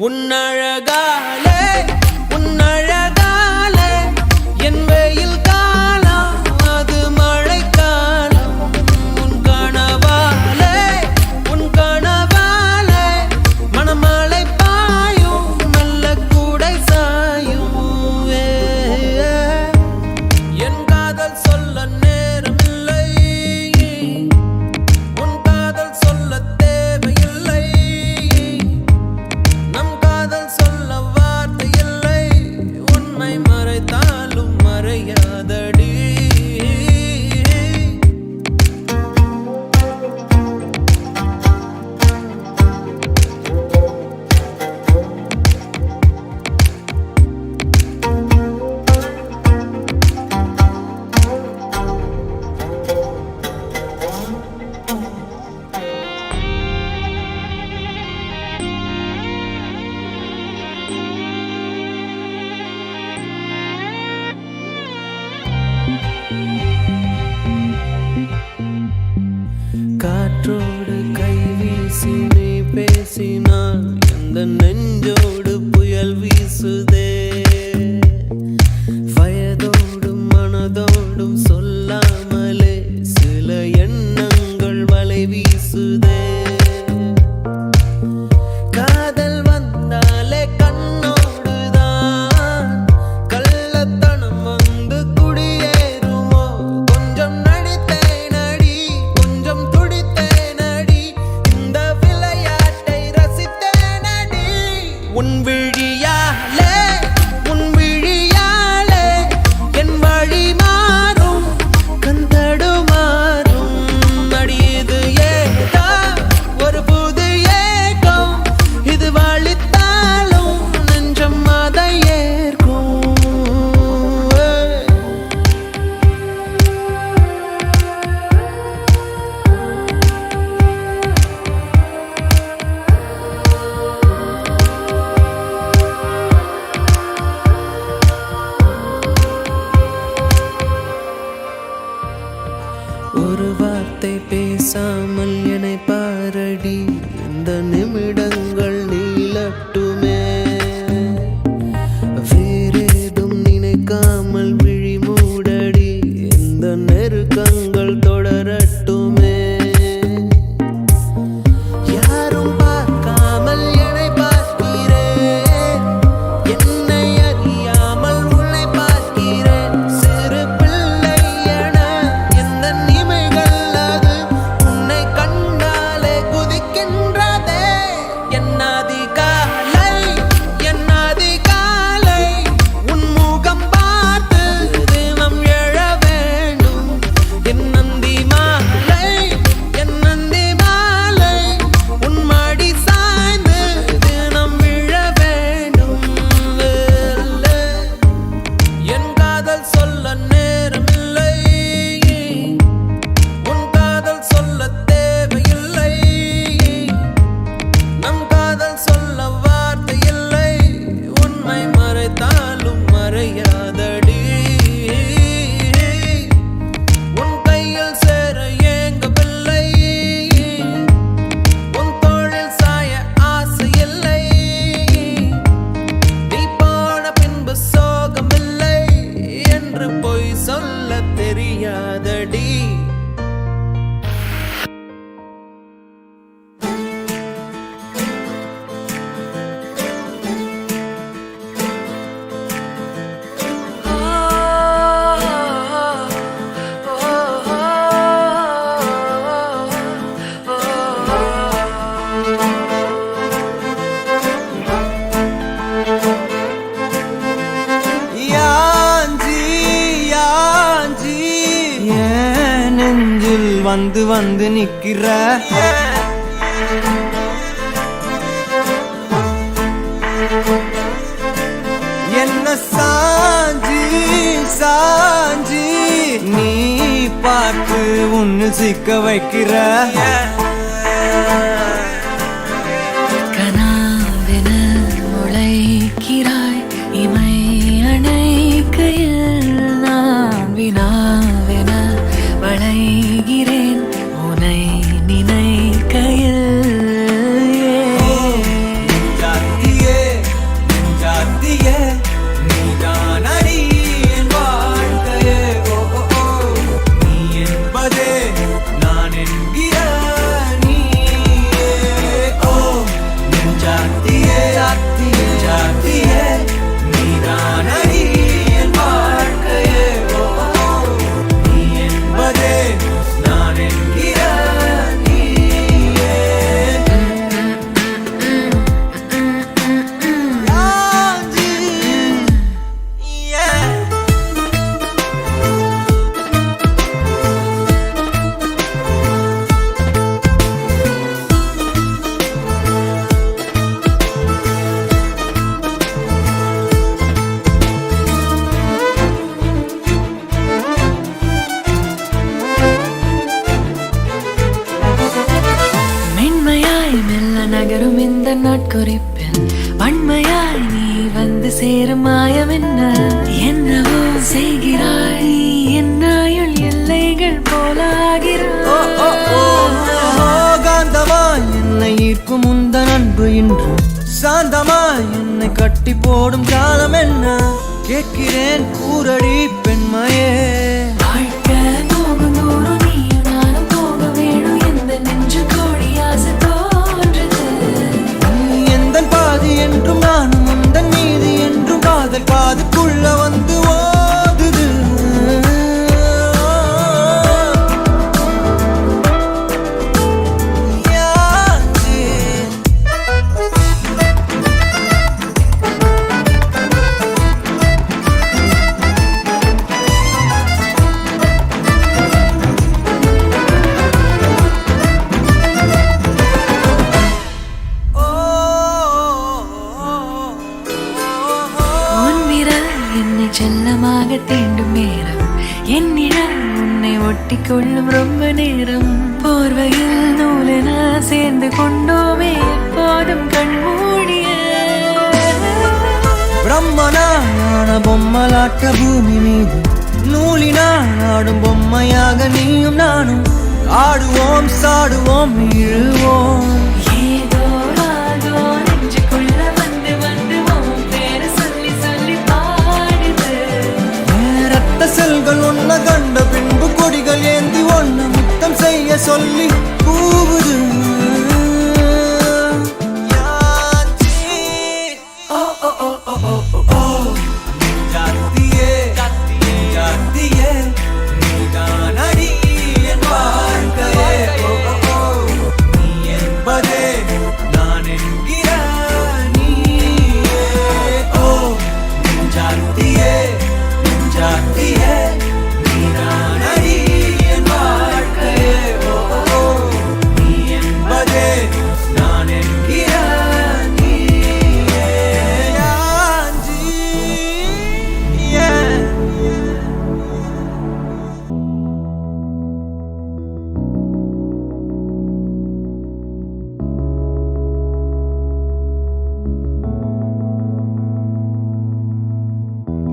உன்னழகாலே உன்னழகாலே என் வெயில் காலம் அது மழை காலம் உன் கனவாலே மணமழை பாயும் நல்ல கூடை சாயும் என் காதல் சொல்ல நேரமில்லை உன் காதல் சொல்ல தேவையில்லை நம் காதல் சொல்ல வார்த்தை இல்லை உன்னை மறைத்தாலும் மறையாதடி காற்றோடு கை வீசி நீ பேசினால் எந்த நெஞ்சோடு புயல் வீசுதே வயதோடும் மனதோடும் சொல்லாமலே சில எண்ணங்கள் வலை வீசுதே காதல் வந்தாலே கண்ணோடுதான் கள்ளத்தனம் வந்து குடியேறுமோ கொஞ்சம் நடித்தேனடி கொஞ்சம் துடித்தேனடி இந்த விளையாட்டை ரசித்தேனடி உன் விழியாலே என் வழி மாறும் கந்தடுமாறும் அடியது ஏதா ஒரு புது ஏகம் இது வழித்தாலும் நெஞ்சம் அதை ஏற்கும் ஒரு வார்த்தை பேசாமல் என்னை பாரடி இந்த நிமிடங்கள் நீளட்டுமே வேறேதும் நினைக்காமல் விழி மூடடி இந்த நெருக்கங்கள் தொடரட்டுமே யாரும் பார்க்காமல் என்னை பார்க்கிறேன் என்னை அறியாமல் உன்னை பார்க்கிறேன் சிறு பிள்ளை என எந்த நிமைகள் அது உன்னை கண்டாலே குதிக்கின்றதே என்னாதி காலை உன் முகம் பார்த்து தினம் எழ வேண்டும் என் நந்தி மாலை உன் மடி சாய்ந்து தினம் விழ வேண்டும் என் காதல் சொல்ல நேரமில்லை உன் காதல் சொல்ல தேவையில்லை நம் காதல் சொல்ல வார்த்தை இல்லை உன்னை மறைத்தாலும் மறையாதடி உன் கையில் சேர ஏங்கவில்லை உன் தோளில் சாய ஆசை இல்லை நீ போன பின்பு சோகமில்லை என்று பொய் சொல்ல தெரியாதடி யாஞ்சி ஏன் நெஞ்சில் வந்து நிக்கிற என்ன சாஞ்சி நீ பார்த்து உன்னு சிக்க வைக்கிற கனாவென முளைக்கிறாய் இமை அணைக்கையில் நான் வினாவென வளைகிறேன் உனை நினைக்கையில் ஜாத்தியே காந்தமா என்னை கட்டி போடும் காலம் என்ன கேட்கிறேன் கூரடி பெண்மையே வாழ்க்கை போகும் தூரம் நீயும் நானும் போக வேணும் எந்த நெஞ்சு கோடி ஆசை தோன்றுது நீ எந்தன் பாதி என்றும் நானும் உந்தன் மீதி என்றும் காதல் பாதுக்குள்ள வந்து ஓதுது உன் விரல் என்னை செல்லமாக தீண்டும் நேரம் என் நிழல் உன்னை ஒட்டி கொள்ளும் ரொம்ப நேரம் போர்வையில் நூலென சேர்ந்து கொண்டோமே எப்போதும் கண்மூடிய பிரம்மனான பொம்மலாட்ட பூமி மீது நூலினால் ஆடும் பொம்மையாக நீயும் நானும் ஆடுவோம் சாடுவோம் இழுவோம் ஏதோ ஆதோ நெஞ்சுக்குள்ள வந்து வந்து உன் பேரை சொல்லி சொல்லி பாடுது ரத்த செல்கள் ஒன்ன கண்ட பின்பு கொடிகள் ஏந்தி ஒன்ன முத்தம் செய்ய சொல்லி கூவுது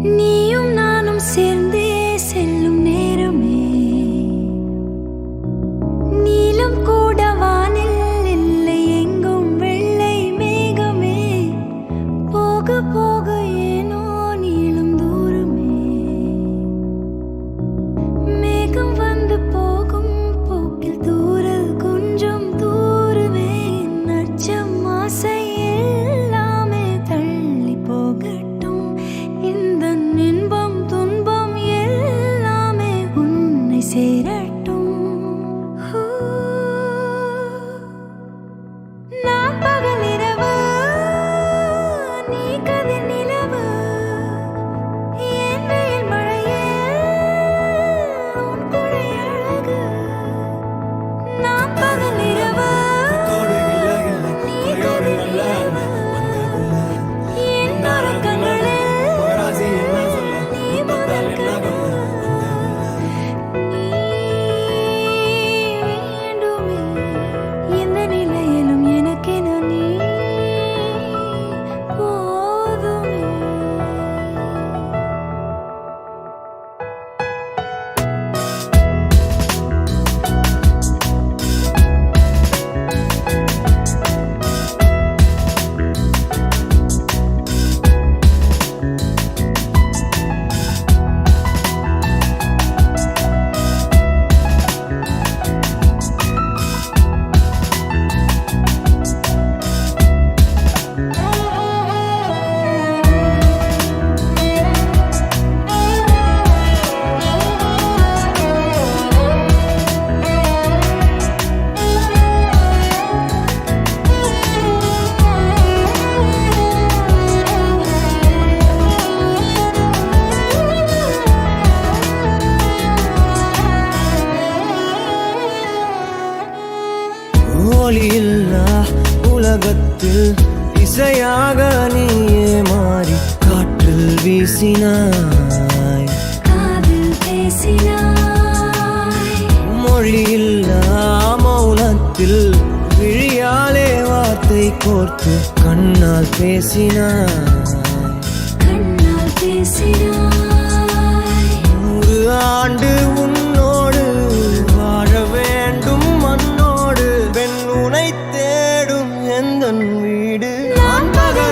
நீயும் நானும் சேர்ந்தே செல்லும் நேரமே நீலம் கூட வானில் இல்லை எங்கும் வெள்ளை மேகமே போக போக ஏனோ நீளும் தூரமே மேகம் வந்து போகும் போக்கில் தூரல் கொஞ்சம் தூரமே நச்சம் ஆசை எல்லாமே தள்ளி போகட்டும் இந்த இன்பம் துன்பம் எல்லாமே உன்னை சேரட்டும் நான் பகல் இரவு நீ கதிர் நிலவு என் வெயில் மழையே உன் கொடை அழகு நான் பகல் இரவு நீ கதிர் நிலவு என் உறக்கங்களில் நீ முதல் கனவு நீ வேண்டுமே எந்த நிலையிலும் எனக்கென நீ போதுமே ஒளியில்லா உலகத்தில் இசையாக நீயே மாறி காற்றில் வீசினாய் காதில் பேசினாய் மொழியில்லா மௌனத்தில் விழியாலே வார்த்தை கோர்த்து கண்ணால் பேசினாய் கண்ணால் பேசினாய் 100 ஆண்டு உன்னோடு வாழ வேண்டும் மண்ணோடு பெண் உனை தேடும் எந்தன் வீடு நான் பகல்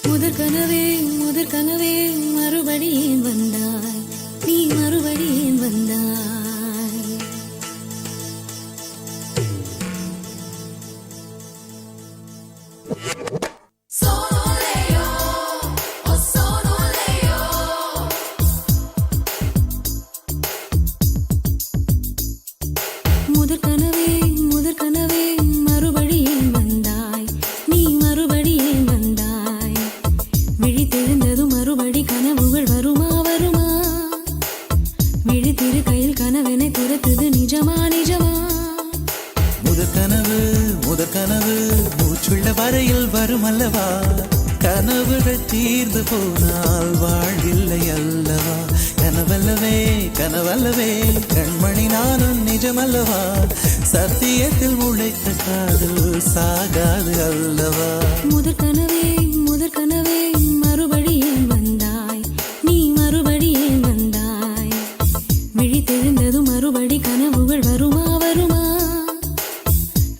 முதற் கனவே மறுபடியும் வந்தாய், நீ மறுபடியும் வந்தாய். முதற் கனவே மறுபடியும் வந்தாய், நீ மறுபடியும் வந்தாய். விழித்தெழுந்ததும் மறுபடி கனவுகள் வருமா வருமா? விழித்திரு கையில் கனவெனை துரத்துது நிஜமா நிஜமா? முதற் கனவு மூச்சுள்ள வரையில் வரும் அல்லவா? கனவுகள் தீர்ந்து போனால் வாழ்வில்லை அல்லவா? கனவல்லவே கண்மணி நானும் நிஜமல்லவா? சத்தியத்தில் உழைத்த காதல் சாகாது அல்லவா? முதற் கனவே மறுபடியும் வந்தாய், நீ மறுபடியும் வந்தாய். விழித்தெழுந்ததும் மறுபடி கனவுகள் வருமா வருமா?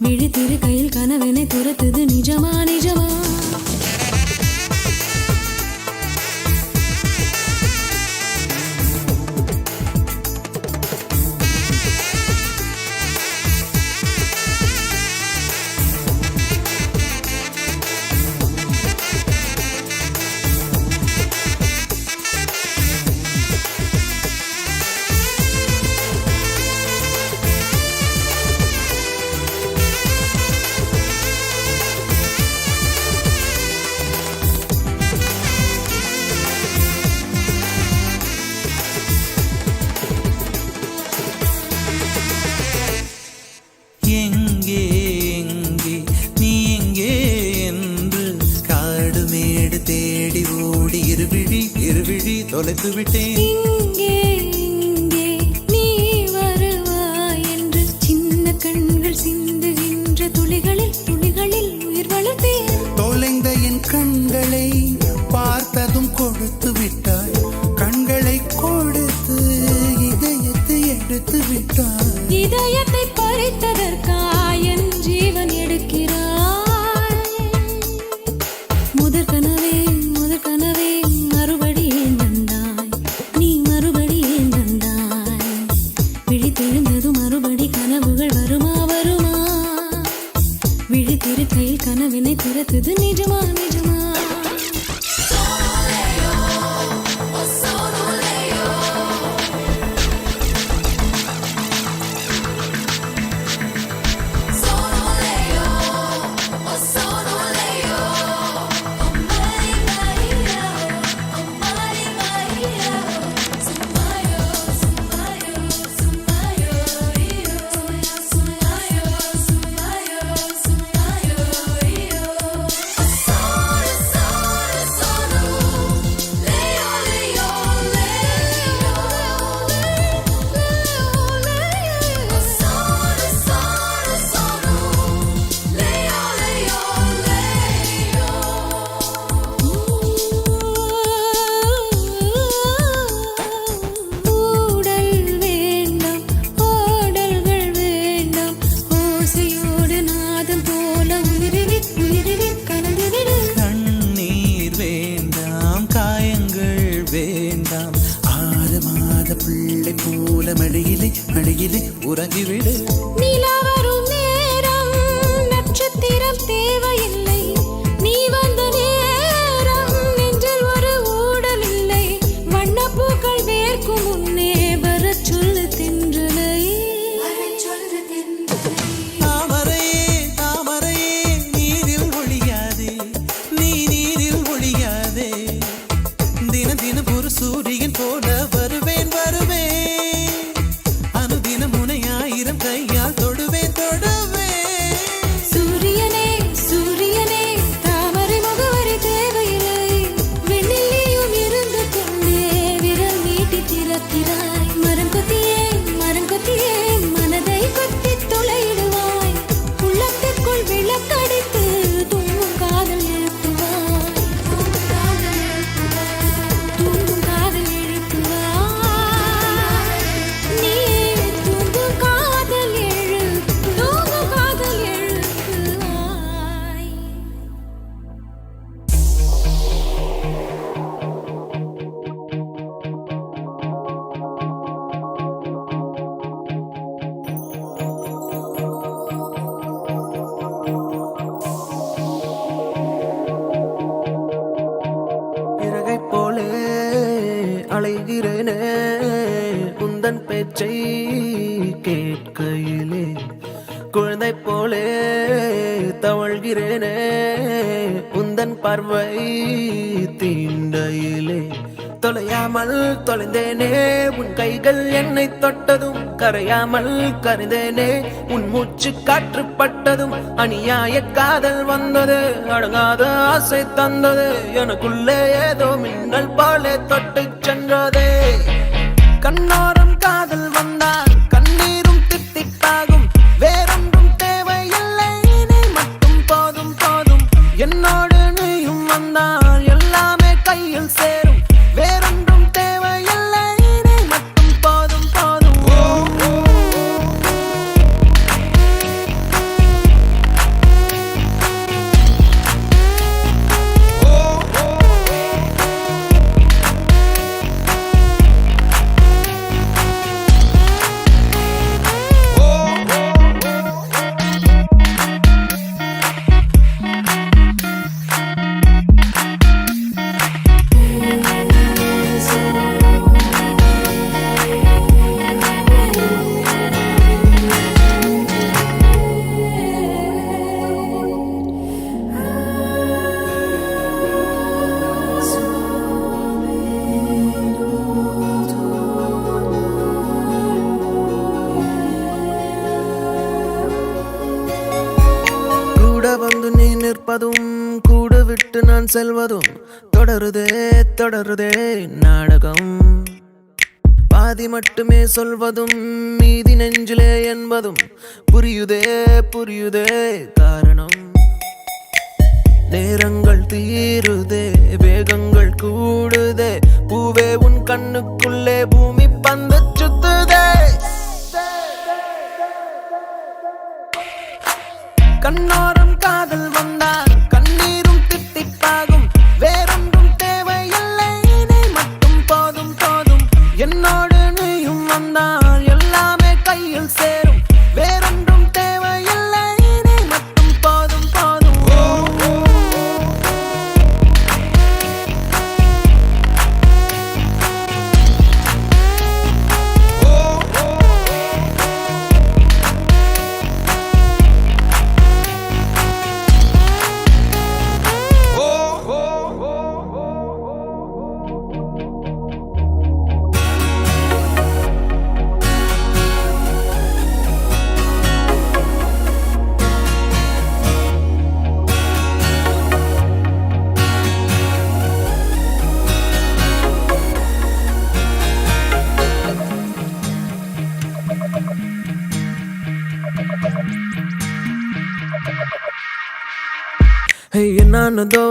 விழித்திரு கையில் கனவெனை துரத்துது நிஜமா நிஜமா? எங்கே நீ எங்கே என்று காடு மேடு தேடி ஓடி இருவிழி தொலைத்து விட்டேன். இங்கே நீ வருவாய் என்று சின்ன கண்கள் சிந்துகின்ற துளிகளில் உயிர் வளர்த்தேன். தொலைந்த என் கண்களை பார்த்ததும் கொடுத்து விட்டாய், கண்களை கொடுத்து இதயத்தை எடுத்து விட்டாய். இதயத்தை பறித்ததற்காய் என் ஜீவன் எடுக்கிறாய். முதற் கனவே மறுபடியும் வந்தாய், நீ மறுபடியும் வந்தாய். விழித்தெழுந்ததும் மறுபடி கனவுகள் வருமா வருமா? விழித்திரு கையில் கனவினை துரத்துது நிஜமா நிஜமா? பிள்ளை போல மடியிலே உறங்கிவிடு. நிலா வரும் நேரம் நட்சத்திரம் தேவையில்லை, நீ வந்த நேரம் நெஞ்சில் ஒரு ஊடல் இல்லை. வண்ணப்பூக்கள் வேர்க்கும் முன்னே வரச் சொல்லு தென்றலை. தாமரையே நீரில் ஒழியாதே, நீ நீரில் ஒழியாதே. தினம் ஒரு சூரியன் போல வருவேன். அனுதினம் உனை 1000 கை அலைகிறேனே உந்தன் பேச்சை கேட்கையிலே குழந்தை போலே தவழ்கிறேனே உந்தன் பார்வை தீண்டையிலே தொலையாமல் தொலைந்தேனே உன் கைகள் என்னை தொட்டதும் கரையாமல் கரைந்தேனே உன் மூச்சு காற்றுப்பட்டதும் அநியாய காதல் வந்தது அடங்காத ஆசை தந்தது எனக்குள்ளே ஏதோ மின்னல் போலே தொட்டு சென்றதே கண்ணோரம் காதல் வந்தால் கண்ணீரும் தித்திப்பாகும் வேறொன்றும் தேவையில்லை நீ மட்டும் போதும் போதும் என்னோடு நீயும் வந்தால் எல்லாமே கையில் சேரும் வேறொன்றும் தேவையில்லை நீ மட்டும் போதும் போதும் கூட வந்து நீ நிற்பதும் கூட விட்டு நான் செல்வதும் தொடருதே தொடருதே நாடகம் பாதி மட்டுமே சொல்வதும் மீதி நெஞ்சிலே என்பதும் புரியுதே புரியுதே காரணம் நேரங்கள் தீருதே வேகங்கள் கூடுதே பூவே உன் கண்ணுக்குள்ளே பூமி பந்து சுத்துதே கண்ணோரம் காதல் வந்தால் கண்ணீரும் தித்திப்பாகும் வேறொன்றும் தேவையில்லை நீ மட்டும் போதும் போதும் என்னோடு நீயும் வந்தால் எல்லாமே கையில் சேரும் வேறொன்றும் தேவையில்லை நீ மட்டும் போதும் போதும் என்னானதோ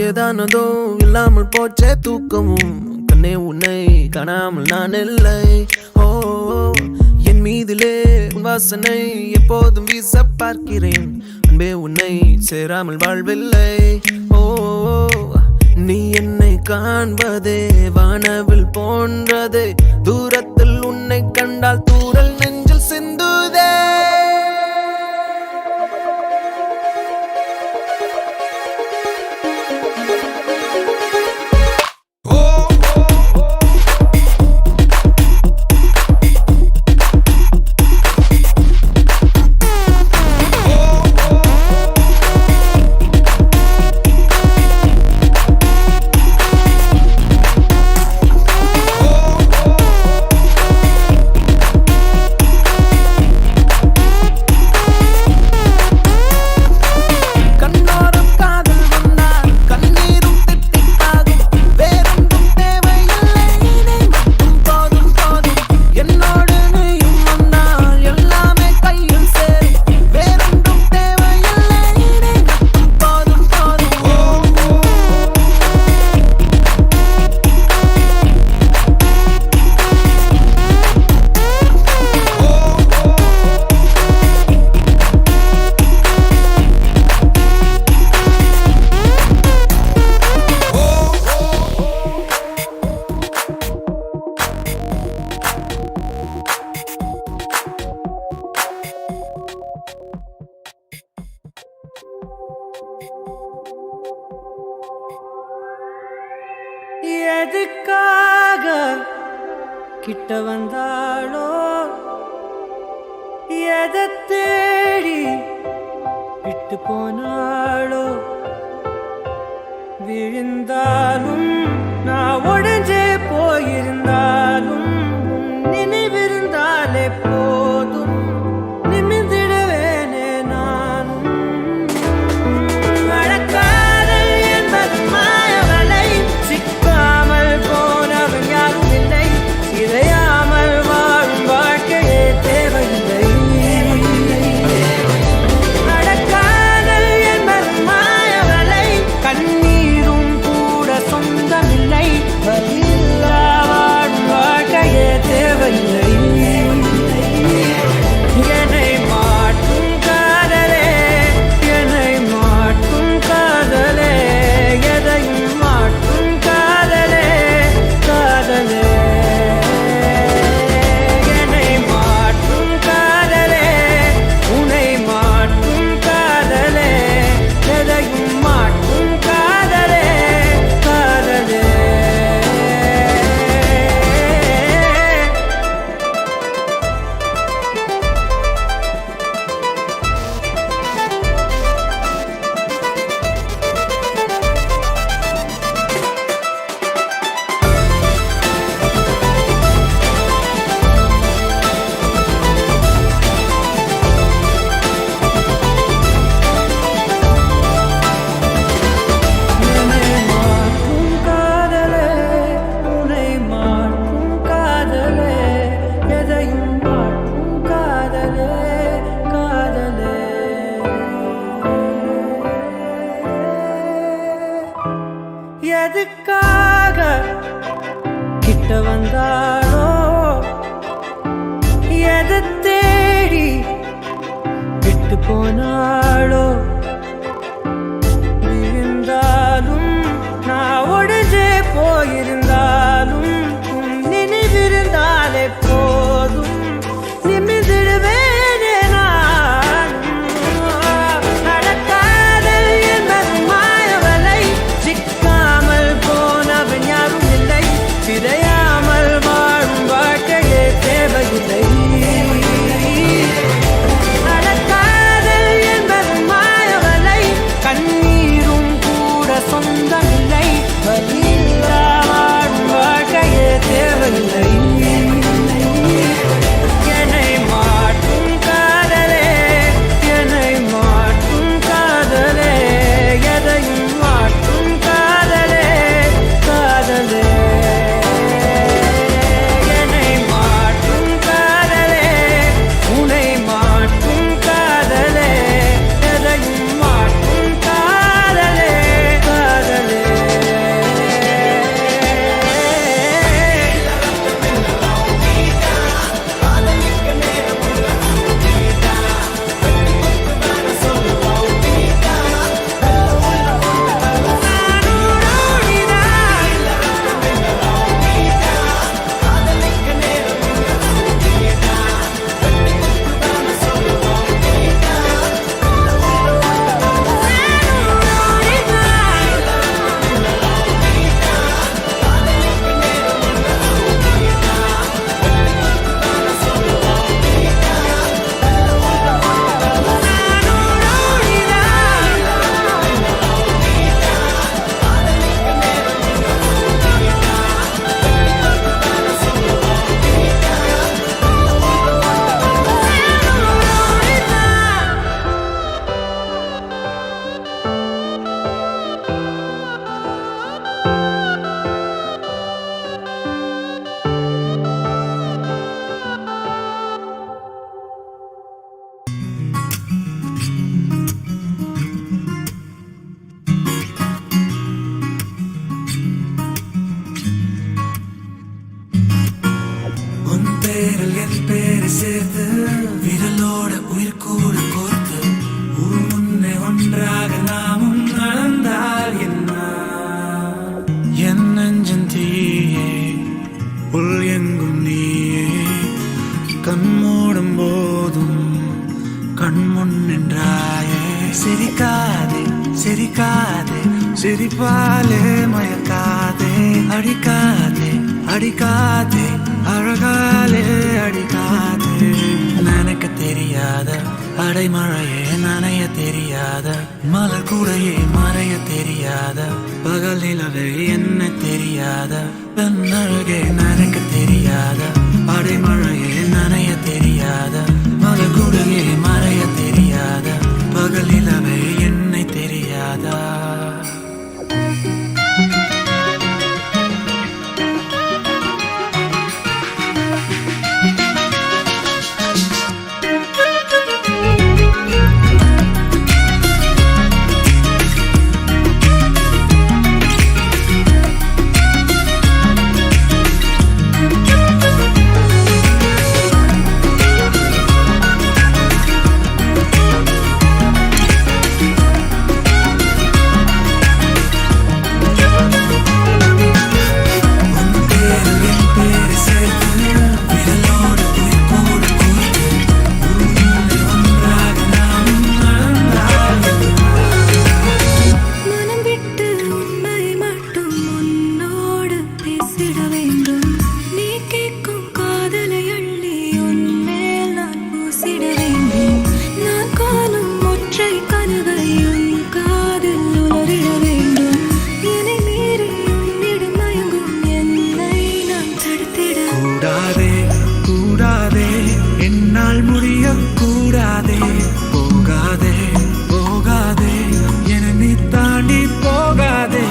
ஏதானதோ இல்லாமல் போச்சே தூக்கமும் கண்ணே உன்னை காணாமல் நான் இல்லை ஓ என் மீதிலே உன் வாசனை எப்போதும் வீச பார்க்கிறேன் அன்பே உன்னை சேராமல் வாழ்வில்லை ஓ நீ என்னை காண்பதே வானவில் போன்றதே தூரத்தில் உன்னை கண்டால் தூரல் நெஞ்சில் சிந்துதே எதுக்காக கிட்ட வந்தாளோ எதை தேடி விட்டு போனாளோ விழுந்தாலும் நான் உடைஞ்சே போயிருந்தாலும் நினைவிருந்தாலே போதும் நிமிர்ந்திடுவேனே நானும் மழக்காதல் என்பது மாயவலை சிக்காமல் போனவன் யாரும் இல்லை இறையாமல் வாழும் வாழ்க்கையே தேவையில்லை மழக்காதல் என்பது மாயவலை கண்ணீரும் கூட சொந்தமில்லை வலியில்லா வாழும் வாழ்க்கையே தேவையில்லை என்னை மாட்டும் காதலே என்னை மாட்டும் காதலே எதையும் மாட்டும் காதலே காதலே என்னை மாட்டும் காதலே உன்னை மாட்டும் காதலே எதையும் மாட்டும் காதலே காதலே என்னை மாட்டும் காதலே உன்னை மாட்டும் காதலே எதையும் மாட்டும் காதலே காதலே எதுக்காக கிட்ட வந்தாளோ எதை தேடி விட்டு போனாளோ விழுந்தாலும் நான் உடைஞ்சே போயிருந்தாலும் உன் நினைவிருந்தாலே போதும் நிமிர்ந்திடுவேனே நானும் நடக்காதல் என்பது மாயவலை சிக்காமல் போனவன் யாரும் இல்லை சிதையாமல் வாழும் வாழ்க்கையே தேவையில்லை நடக்காதல் என்பது மாயவலை கண்ணீரும் கூட சொந்தமில்லை வலியில்லா வாழும் வாழ்க்கையே தேவையில்லை என்னை மாட்டும் காதலே என்னை மாட்டும் காதலே எதையும் மாட்டும் காதலே காதலே என்னை மாட்டும் காதலே உன்னை மாட்டும் காதலே எதையும் மாட்டும் காதலே காதலே உன் பேரில் என் பேரை சேர்த்து விரலோட உயிர் கூட கோர்த்து உன் முன்னே ஒன்றாக நாமும் நடந்தால் என்ன என் நெஞ்சன் தீயே உள் எங்கும் நீயே கண் மூடும் போதும் கண் முன் நின்றாயே சிரிக்காதே சிரிக்காதே சிரிப்பாலே மயக்காதே அடிக்காதே அடிக்காதே அழகாலே அடிக்காதே நினைக்க தெரியாத அடைமழையே நனைய தெரியாத மலர் கூடையே மறைய தெரியாத பகல் நிலவே என்ன தெரியாத பெண்ணழகே நினைக்க தெரியாத அடைமழையே நனைய தெரியாத மலர் கூடையே மறைய தெரியாத பகல் நிலவே என்னை தெரியாதா மனம் விட்டு உண்மை மட்டும் உன்னோடு பேசிட வேண்டும் நீ கேட்கும் காதலை அள்ளி உன்மேல் நான் பூசிட வேண்டும் நான் காணும் ஒற்றை கனவை உன் காதில் உளறிட வேண்டும் என்னை மீறி உன்னிடம் மயங்கும் என்னை நான் தடுத்திட கூடாதே கூடாதே என்னால் முடிய கூடாதே போகாதே போகாதே என நீ தாண்டி போகாதே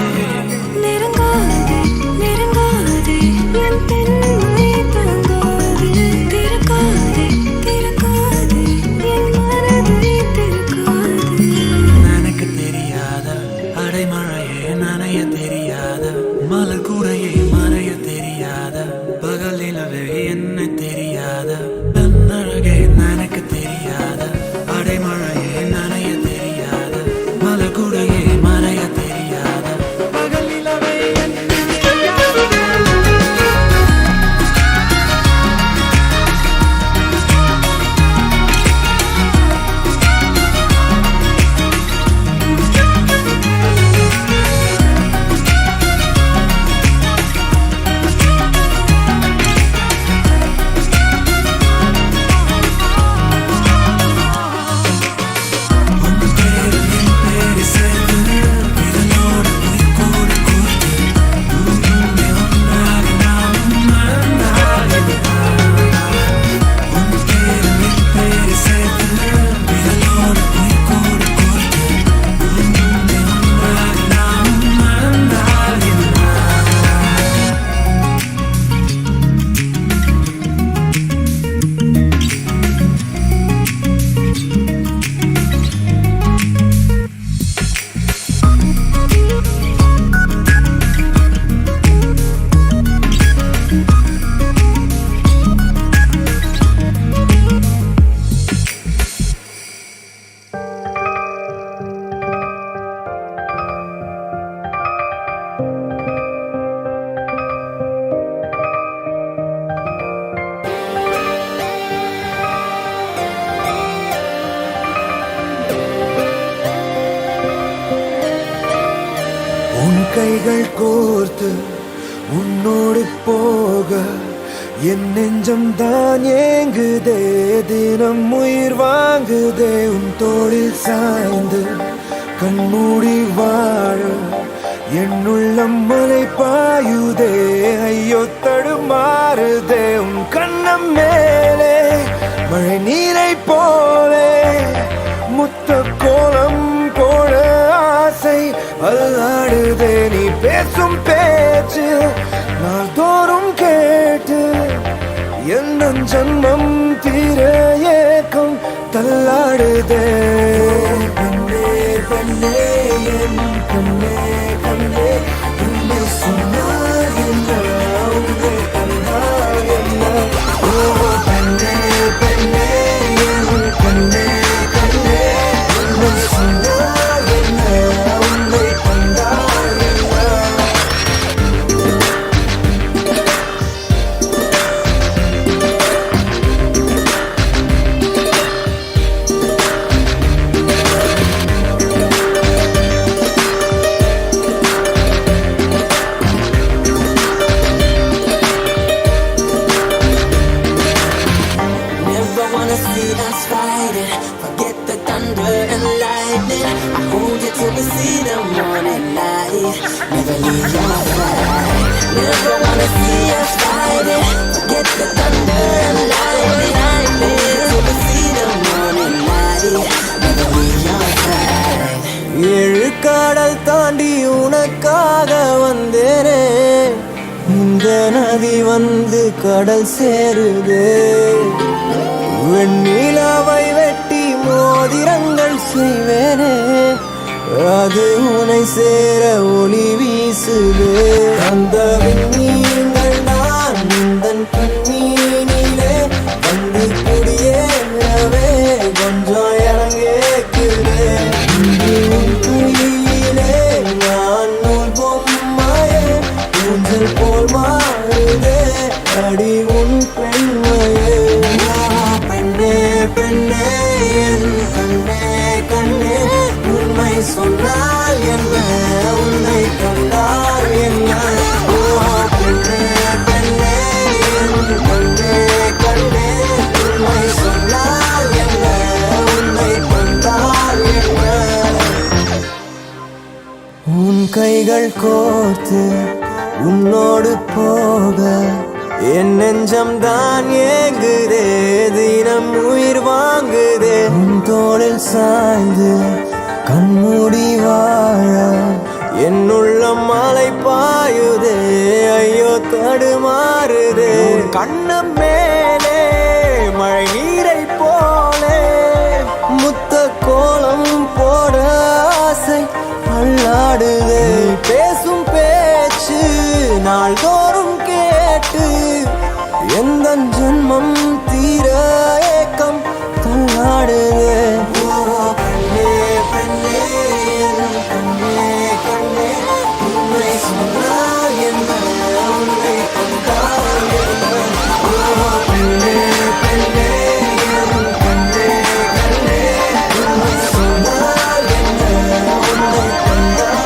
நெருங்காதே நெருங்காதே என் பெண்மை தங்காதே திறக்காதே திறக்காதே என் மனதை திறக்காதே நினைக்க தெரியாத அடைமழையே நனைய தெரியாத மலர் கூடையே மறைய தெரியாத பகல் நிலவே என்ன தெரியாத பெண்ணழகே நினைக்க தெரியாத அடைமழையே நனைய தெரியாத மலர் கூடையே மறைய தெரியாத பகல் நிலவே என்ன தெரியாத உன் கைகள் கோர்த்து உன்னோடு போக என் நெஞ்சம் தான் ஏங்குதே தினம் உயிர் வாங்குதே உன் தோளில் சாய்ந்து கண்மூடி வாழ என் உள்ளம் மலை பாயுதே ஐயோ தடுமாறுதே உன் கண்ணம் மேலே மழை நீரை போலே முத்த கோலம் போட ஆசை அல்லாடுதே நீ பேசும் பேச்சு நாள்தோறும் கேட்டு என் ஜன்மம் தீர ஏக்கம் தள்ளாடுதே கண்ணே கண்ணே என் கண்ணே கண்ணே உன்னை சொன்னால் என்ன உன்னை கண்டால் என்ன ஓ கண்ணே கண்ணே என் கண்ணே கண்ணே உன்னை சொன்னால் என்ன உன்னை கண்டால் என்ன side. Never wanna see us fighting. Forget the thunder and lightning. Till we see the morning light. Never leave your side. ஏழு கடல் தாண்டி உனக்காக வந்தேனே, இந்த நதி வந்து கடல் சேருதே. வெண்ணிலாவை வெட்டி மோதிரங்கள் செய்வேனே, அது உனை சேர ஒளி வீசுதே. அந்த விண்மீன்கள் நான் உந்தன் கண்ணீனிலே வந்து குடியேறவே கொஞ்சம் இறங்கேக்குதே. உன் கையிலே நான் நூல் பொம்மையே, ஊஞ்சல் போல் மாறுதே அடி உன் பெண்மையே. பெண்ணே பெண்ணே என் கண்ணே கண்ணே, உண்மை சொன்னால் என்ன, உன்னை கண்டால் என்ன. பெண்ணே பெண்ணே என் கண்ணே கண்ணே, உண்மை சொன்னால் என்ன, உன்னை கண்டால் என்ன. உன் கைகள் கோர்த்து உன்னோடு போக என் நெஞ்சம் தான் ஏங்குதே, தினம் உயிர் வாங்குதே. உன் தோளில் சாய்ந்து கண்மூடி வாழ என் உள்ளம் மாலை பாயுதே, ஐயோ தடுமாறுதே. கண்ணம் மேலே மழை நீரை போலே முத்த கோலம் போட ஆசை அல்லாடுதே. பேசும் பேச்சு நாள்தோறும் கேட்டு எந்த ஜென்மம் தீர ஏக்கம் தள்ளாடுதே. பெண்ணே பெண்ணே என் கண்ணே கண்ணே, உன்னை சொன்னால் என்ன, உன்னை கொண்டால் என்ன. பெண்ணே பெண்ணே என் கண்ணே கண்ணே, உன்னை சொன்னால் என்ன, உன்னை கொண்டால்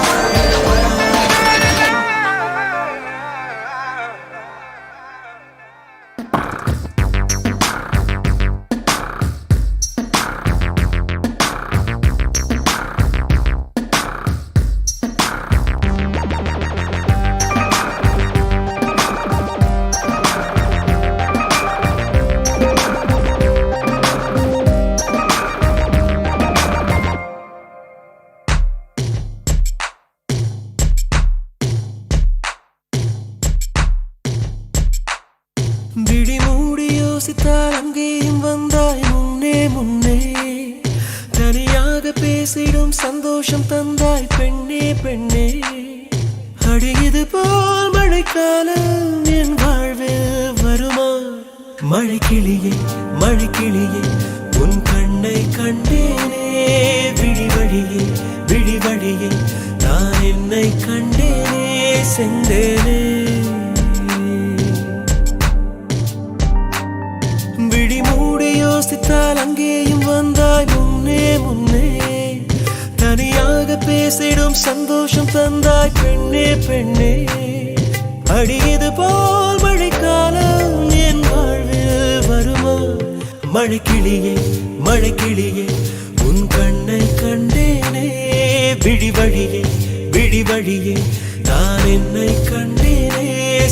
விழி மூடி யோசித்தால் அங்கேயும் வந்தாய் முன்னே முன்னே. தனியாக பேசிடும் சந்தோஷம் தந்தாய் பெண்ணே பெண்ணே. அடியது போல் மழைக்காலம் என் வாழ்வில் வருமா. மழை கிளியே மழை கிளியே, உன் கண்ணை கண்டேனே. விழி வழியே விழி வழியே, நான் என்னை கண்டேனே செந்தேனே. விழி மூடி யோசித்தால் அங்கேயும் வந்தாய் முன்னே முன்னே. தனியாக பேசிடும் சந்தோஷம் தந்தாய் பெண்ணே பெண்ணே. அடியது போல் மழைக்காலம் என் வாழ்வில் வருமா. மழை கிளியே மழை கிளியே, உன் கண்ணை கண்டேனே. விழி வழியே விழி வழியே, நான் என்னை கண்டேனே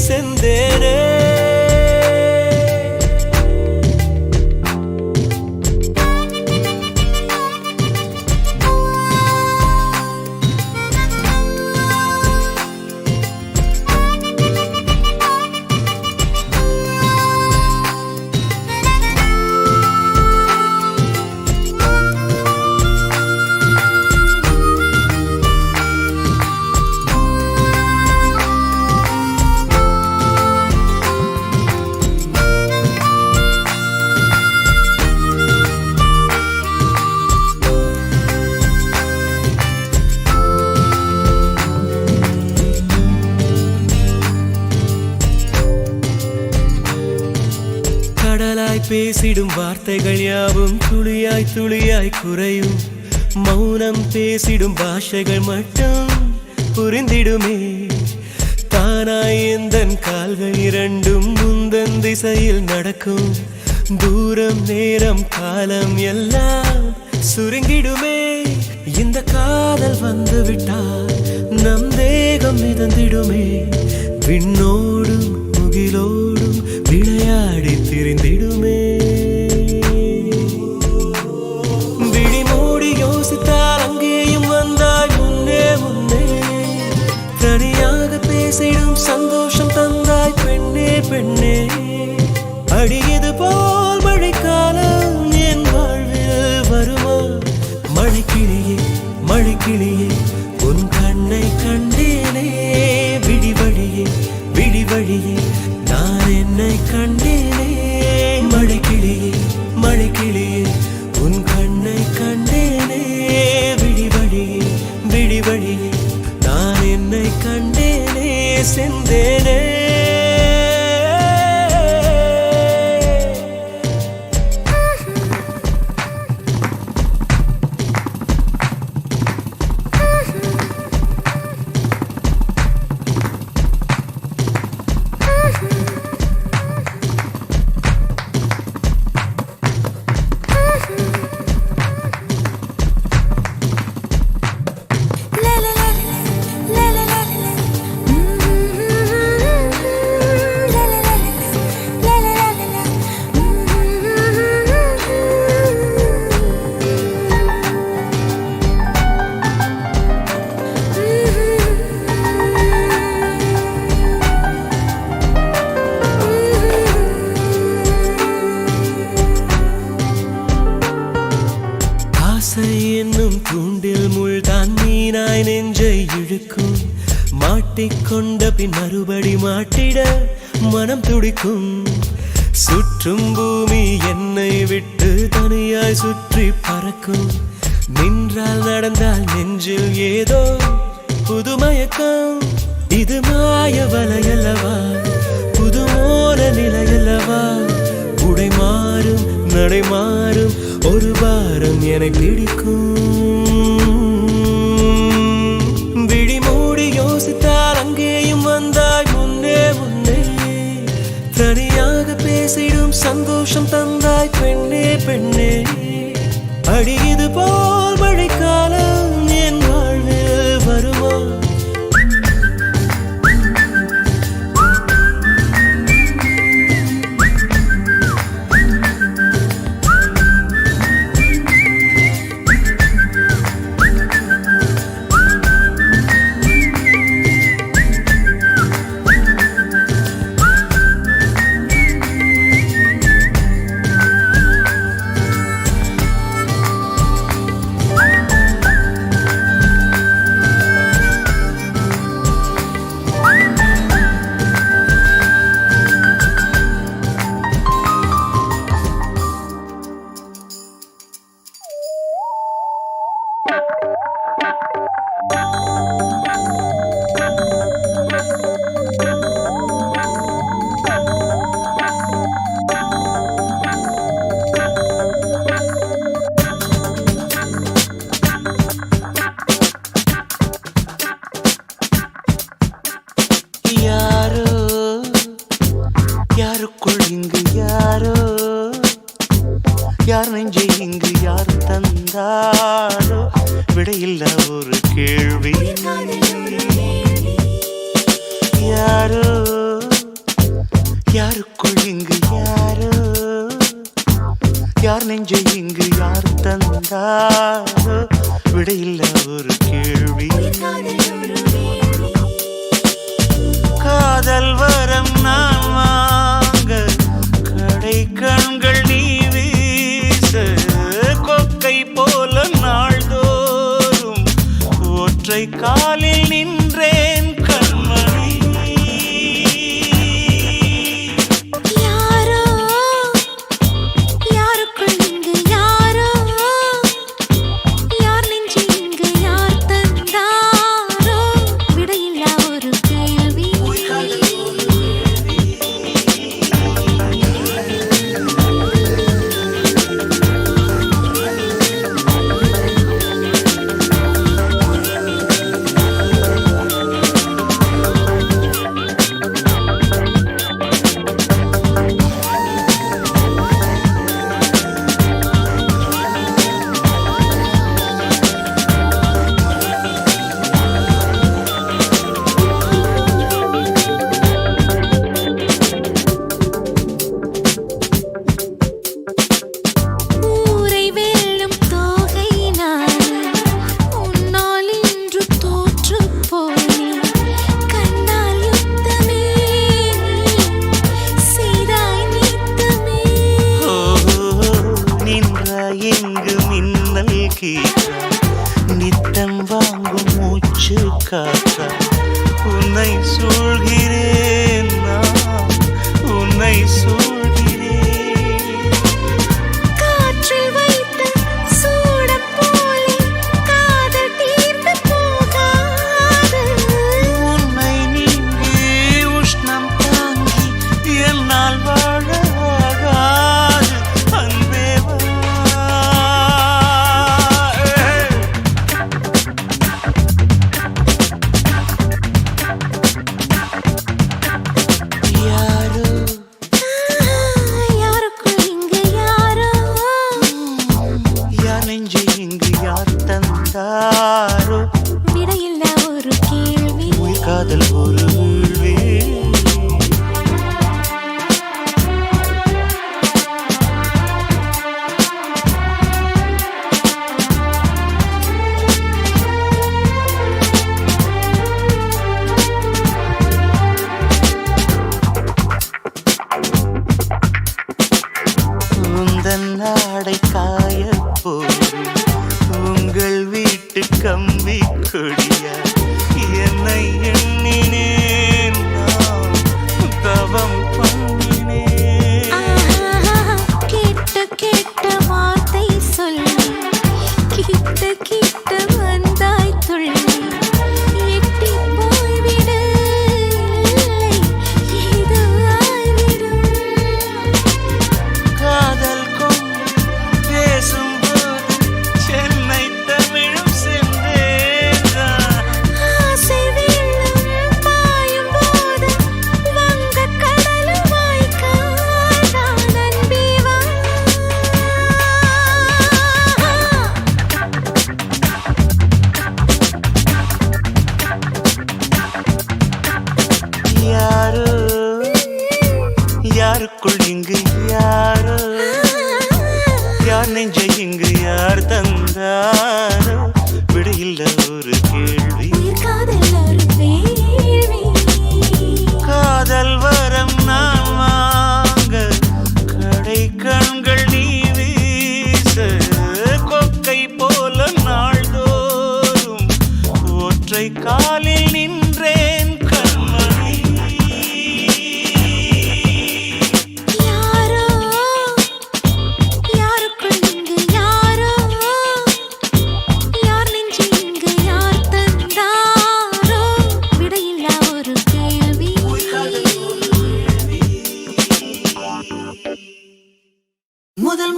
செந்தேனே. பேசிடும் வார்த்தைகள் யாவும் துளியாய் துளியாய் குறையும். மௌனம் பேசிடும் பாஷைகள் மட்டும் புரிந்திடுமே. தானாய் எந்தன் கால்கள் இரண்டும் முந்தன் திசையில் நடக்கும். தூரம் நேரம் காலம் எல்லாம் சுருங்கிடுமே. இந்த காதல் வந்து விட்டால் நம் தேகம் மிதந்திடுமே, விண்ணோடும் முகிலோடும் விளையாடி திரிந்திடுமே. விழி மூடி யோசித்தால் அங்கேயும் வந்தாய் முன்னே முன்னே, தனியாக பேசிடும் சந்தோஷம் தந்தாய் பெண்ணே பெண்ணே. அடியது போல் மழைக்காலம் என் வாழ்வில் வருமா? மழைக்கிளியே மழைக்கிளியே உன் கண்ணை கண்டேனே, விடிவழியே விடிவழியே நான் என்னை கண்டேனே. மழைக்கிளியே மழைக்கிளியே உன் கண்ணை கண்டேனே, விடிவழியே விடிவழியே நான் என்னை கண்டேனே, செந்தேனே. என்னும் தூண்டில் முள்தான் மீனாய் நெஞ்சை இழுக்கும், மாட்டிக்கொண்ட பின் மறுபடி மாட்டிட மனம் துடிக்கும். சுற்றும் பூமி என்னை விட்டு தனியாய் சுற்றி பறக்கும், நின்றால் நடந்தால் நெஞ்சில் ஏதோ புதுமயக்கம். இது மாய வலையல்லவா, புதுமோன நிலையல்லவா, உடை மாறும் நடை மாறும் ஒரு வாரம் என பிடிக்கும். விழி மூடி யோசித்தால் அங்கேயும் வந்தாய் முன்னே முன்னே, தனியாக பேசிடும் சந்தோஷம் தந்தாய் பெண்ணே பெண்ணே. அடியது போல் மழைக்காலம் என் வாழ்வில் வருமா? யாருக்குள் இங்கு யாரோ, யார் நெஞ்சை இங்கு யார் தந்தாரோ, விடையில்ல ஒரு கேள்வி. யாரோ யாருக்குள் இங்கு யாரோ, யார் நெஞ்சை இங்கு யார் தந்தாரோ, விடையில்ல ஒரு கேள்வி. காதல் வரம் நான் வாங்க கடை கண்கள் நீ வீச, கொக்கை போல நாள்தோறும் ஒற்றை காலில் நின்றேன் கண்மணி. யாரோ யாருக்குள் இங்கு யாரோ, யார் நெஞ்சு இங்கு யார் தந்தாரோ, சூழ்கிறேன் நான் உன்னை சூழ்கிறேன் காற்றில் வைத்த சூடம் போலே காதல் தீர்ந்து போகாது உன்னை நீங்கி உஷ்ணம் தாங்கி என்னால் வாழ ஆகாது அன்பே வா. யாரோ யாருக்குள் இங்கு யாரோ யார் நெஞ்சை இங்கு யார் தந்தாரோ விடையில்லா ஒரு கேள்வி உயிர் காதல் ஒரு வீழ்வே உந்தன் நாடை காய போதும் உங்கள் வீட்டு கம்பி கொடியா என்னை எண்ணினேன் நான் தவம் பண்ணினேன் கேட்ட கேட்ட வார்த்தை சொல்லி கிட்ட கிட்ட வந்தாய் துள்ளி எட்டி போய்விடு இது ஆய்விடும் காதல் கொண்டு பேசும்போது சென்னை தமிழும் சென்றேன் ஆசை வெள்ளம் பாயும் போது வங்கக் கடலும் வாய்க்காதான் அன்பே வா யாரோ யாருக்குள் இங்கு யாரோ யார் நெஞ்சை இங்கு யார் தந்தாரோ விடையில்ல ஒரு கேள்வி உயிர் காதல் ஒரு வேள்வி காதல் வரம் நான் வாங்க கடை கண்கள் நீ வீச கொக்கை போல நாள்தோறும் ஒற்றை காலில் நின்றேன் கண்மணி யாரோ யாருக்குள் இங்கு யாரோ யார் நெஞ்சு இங்கு யார் தந்தாரோ விடையில்லா ஒரு கேள்வி முதல்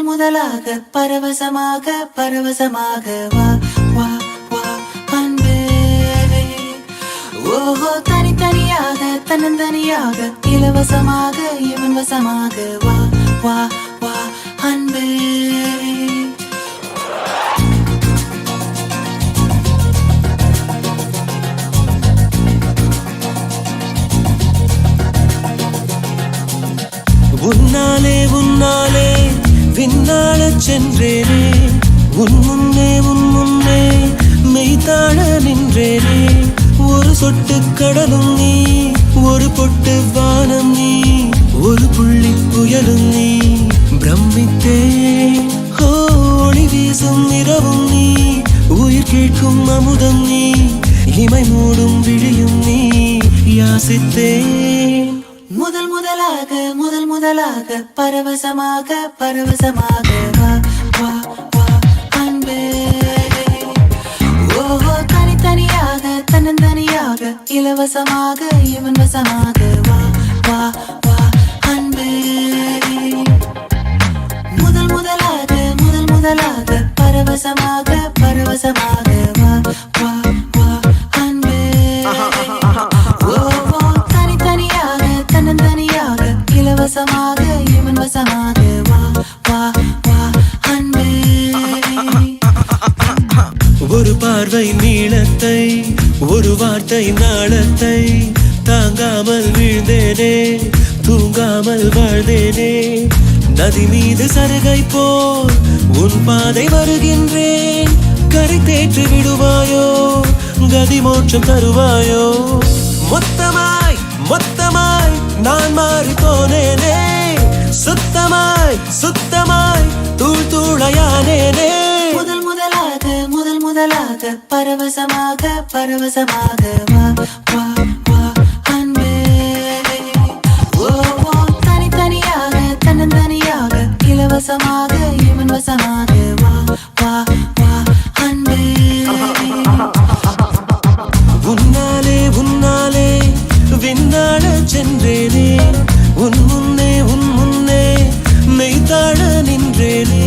முதலாக பரவசமாக பரவசமாக வா வா வா அன்பே ஓஹோ தனித்தனியாக தன்னந்தனியாக இலவசமாக இவன் வசமாக வா வா வா அன்பே உன்னாலே உன்னாலே விண்ணாளச் சென்றேனே உன் முன்னே மெய்தாழ நின்றேனே ஒரு சொட்டு கடலும் நீ ஒரு பொட்டு வானம் நீ ஒரு புள்ளி புயலும் நீ பிரமித்தேன் ஒளி வீசும் இரவும் நீ உயிர் கேட்கும் அமுதம் நீ இமை மூடும் விழியும் நீ யாசித்தேன் முதல் முதலாக பரவசமாக பரவசமாக வா வா வா அன்பே ஓஹோ தனித்தனியாக தன்னந்தனியாக இலவசமாக இவன் வசமாக வா வா வா அன்பே முதல் முதலாக பரவசமாக பரவசமாக வா வா வா அன்பே ஓஹோ தனித்தனியாக தன்னந்தனியாக இலவசமாக இவன் வசமாக வா வா வா அன்பே ஒரு பார்வை நீளத்தை ஒரு வார்த்தை நாளத்தை தாங்காமல் வீழ்ந்தேனே தூங்காமல் வாழ்ந்தேனே நதி மீது சருகை போல் உன் பாதை வருகின்றேன் கரை தேற்றி விடுவாயோ கதி மோட்சம் தருவாயோ மொத்தமாய் மொத்தமாய் நான் மாறி போனேனே சுத்தமாய் தூள் தூளையானேனே முதல் முதலாக பரவசமாக பரவசமாக வா வா வா அன்பே ஓ ஓ தனித்தனியாக தன்னந்தனியாக இலவசமாக இவன் வசமாக வா வா வா அன்பே உன்னாலே உன்னாலே விண்ணாட சென்றேனே உன் முன்னே மெய்தாழ நின்றேனே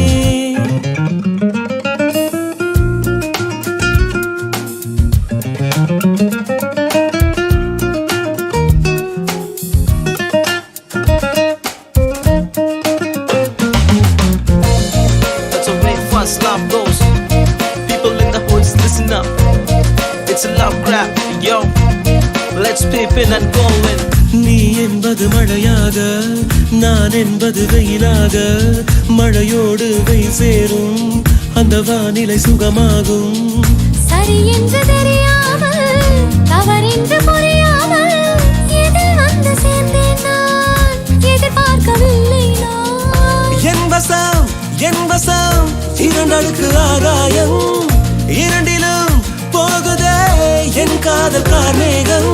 That's the way fast love goes. People in the hoods, listen up. It's a love grab, yo. Let's peep in and go in. நீ என்பது மழையாக நான் என்பது வெயிலாக மழையோடு வெயில் சேரும் அந்த வானிலை சுகமாகும் சரி என்று தெரியாமல் தவறென்று புரியாமல் எதில் வந்து சேர்ந்தேன் நான் எதிர்பார்க்கவில்லை நான் என் வசம் இரண்டடுக்கு ஆகாயம் இரண்டிலும் போகுதே என் காதல் கார்மேகம்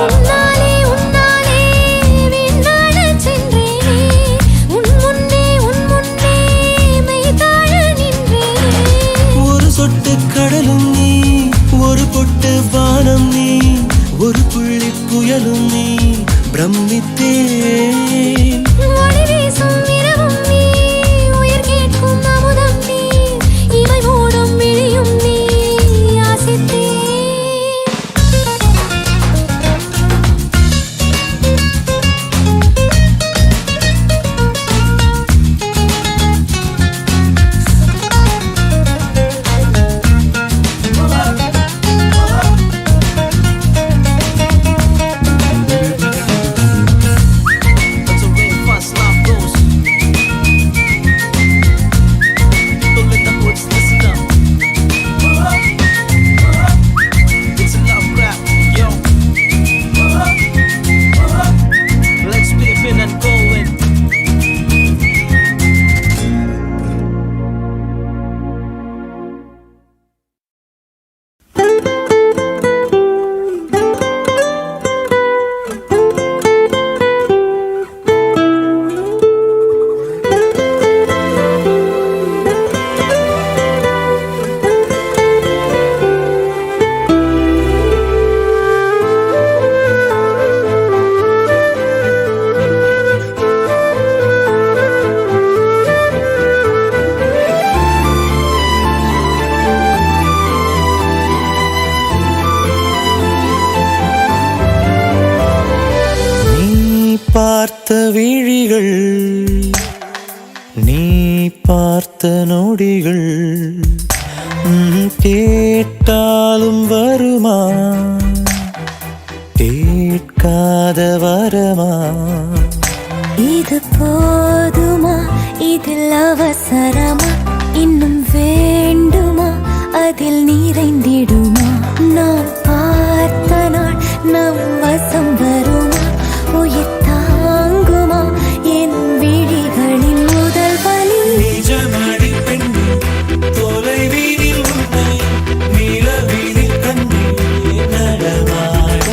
உன்னாலே உன்னாலே விண்ணாடச் சென்றேனே உன் முன்னே மெய்தாழ நின்றேனே ஒரு சொட்டு கடலும் நீ ஒரு பொட்டு வானம் நீ ஒரு புள்ளி புயலும் நீ பிரமித்தேன் ஒளி வீசும் இரவும் நீ உயிர் கேட்கும் அமுதம் நீ இமை மூடும் விழியும் நீ யாசித்தேன் That's the way fast love goes. People in the hoods, listen up. It's a love grab, yo. Let's peep in and go in. நீ பார்த்த விழிகள் நீ பார்த்த நொடிகள் கேட்டாலும் வருமா கேட்காத வரமா இது போதுமா இதில் அவசரமா இன்னும் வேண்டுமா அதில் நிறைந்திடுமா நாம் பார்த்த நாள் நம் வசம் வருமா உயிர் தாங்குமா என் விழிகளின் முதல் வலி நிஜமடி பெண்ணே தொலைவீதில் உன்னை நிலவீதில் கண்ணே நடமாட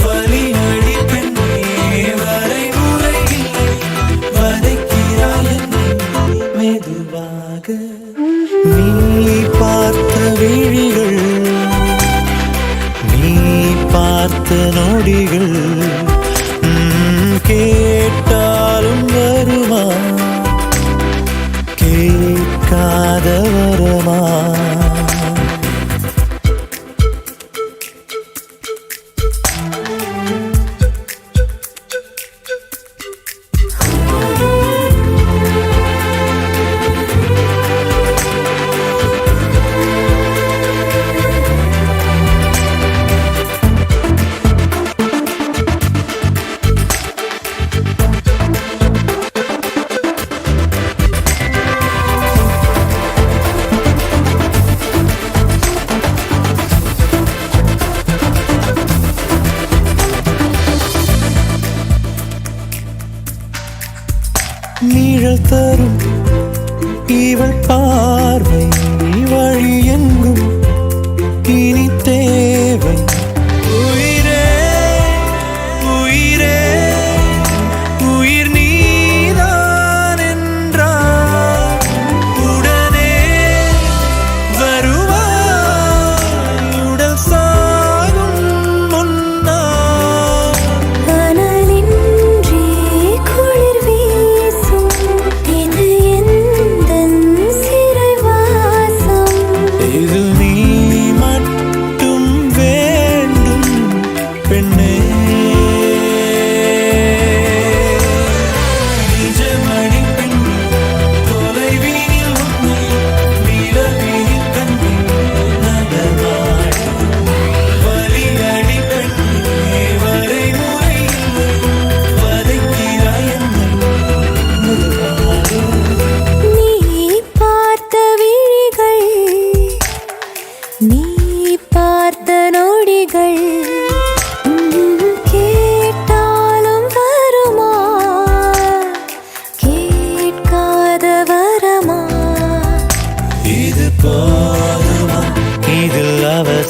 வலிமடி பெண்ணே வரைமுறை இல்லை வதைக்கிறாய் என்னை மெதுவாக நீ பார்த்த விழிகள்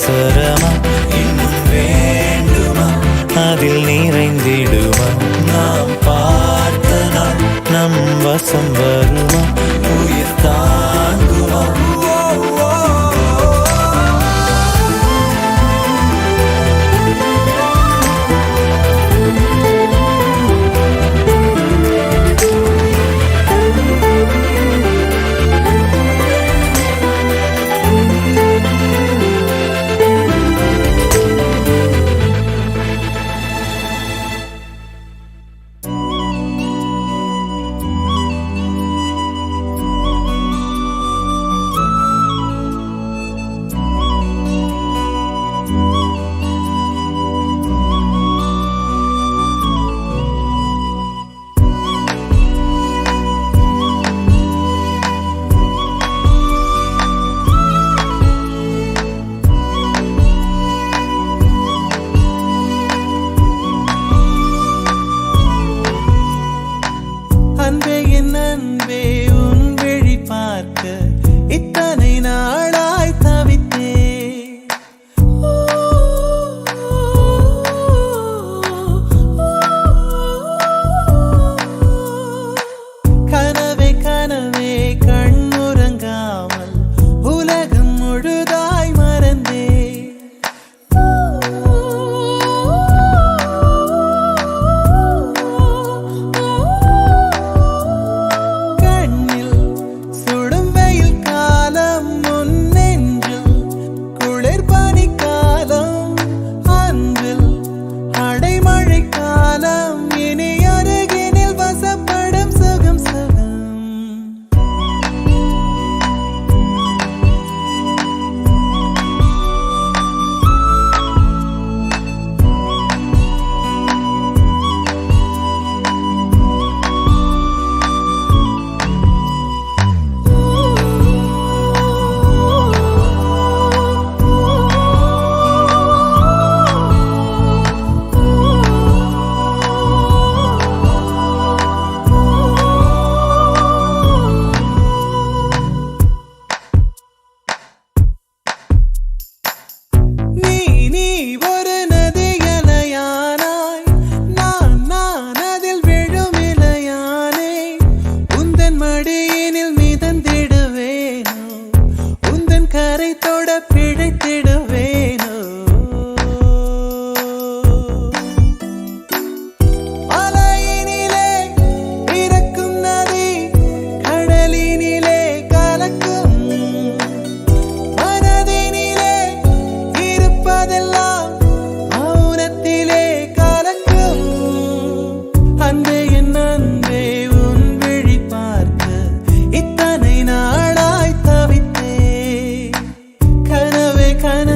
அவசரமா இன்னும் வேண்டுமா அதில் நிறைந்திடுமா நாம் பார்த்த நாள் நம் வசம் வருமா உயிர் தாங்குமா அன்பே என் அன்பே உன் விழி பார்க்க இத்தனை நாளாய் தவித்தே கனவே கனவே கண்ணுறங்காமல் உலகம் முழுதாய் மறந்தே நீ ஒரு நதியலையானாய் நான் அதில் விழும் இலையானே உந்தன் மடியினில் மிதந்திடுவேனோ உந்தன் கரை தொட பிழைத்திடுவேனோ அலையினிலே பிறக்கும் நதி கடலினிலே கலக்கும் மனதினிலே இருப்பதெல்லாம் மௌனத்திலே கலக்கும் அன்பே என் அன்பே உன் விழி பார்க்க இத்தனை நாளாய் தவித்தே கனவே கனவே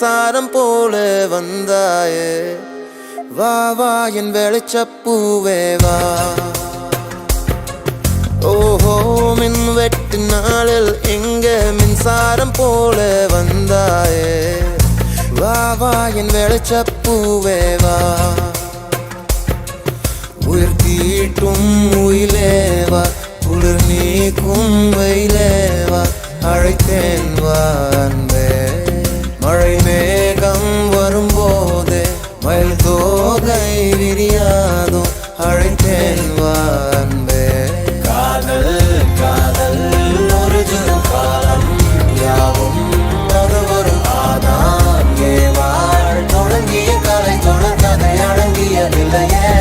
மின்சாரம் போல வந்தாயே வா வா என் வெளிச்சப்பூவே வா ஓஹோ மின் வெட்டு நாளில் எங்க மின்சாரம் போல வந்தாயே வா வா என் வெளிச்சப்பூவே வா உயிர் தீட்டும் உயிலேவா குளிர் நீக்கும் வெயிலேவா அழைத்தேன் வா அன்பே மழை மேகம் வரும்போதே மயில் தோகை விரியாதோ அழைத்தேன் வா அன்பே காதல் காதல் ஒரு காலம் யாவும் அது ஒரு ஆதான் ஏவாள் தொடங்கிய கலை தொடர் கதை அடங்கியதில்லையே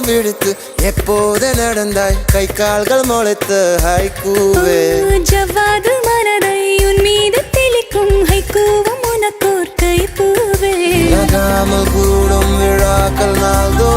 விடுத்து எப்போது நடந்தாய் கை கால்கள் முளைத்த ஹைக்கூவே ஜவ்வாது மனதை உன் மீது தெளிக்கும் ஹைக்கூவும் உனக்கோர் கைப்பூவே நகாமல் கூடும் விழாக்கள் நாள்தோ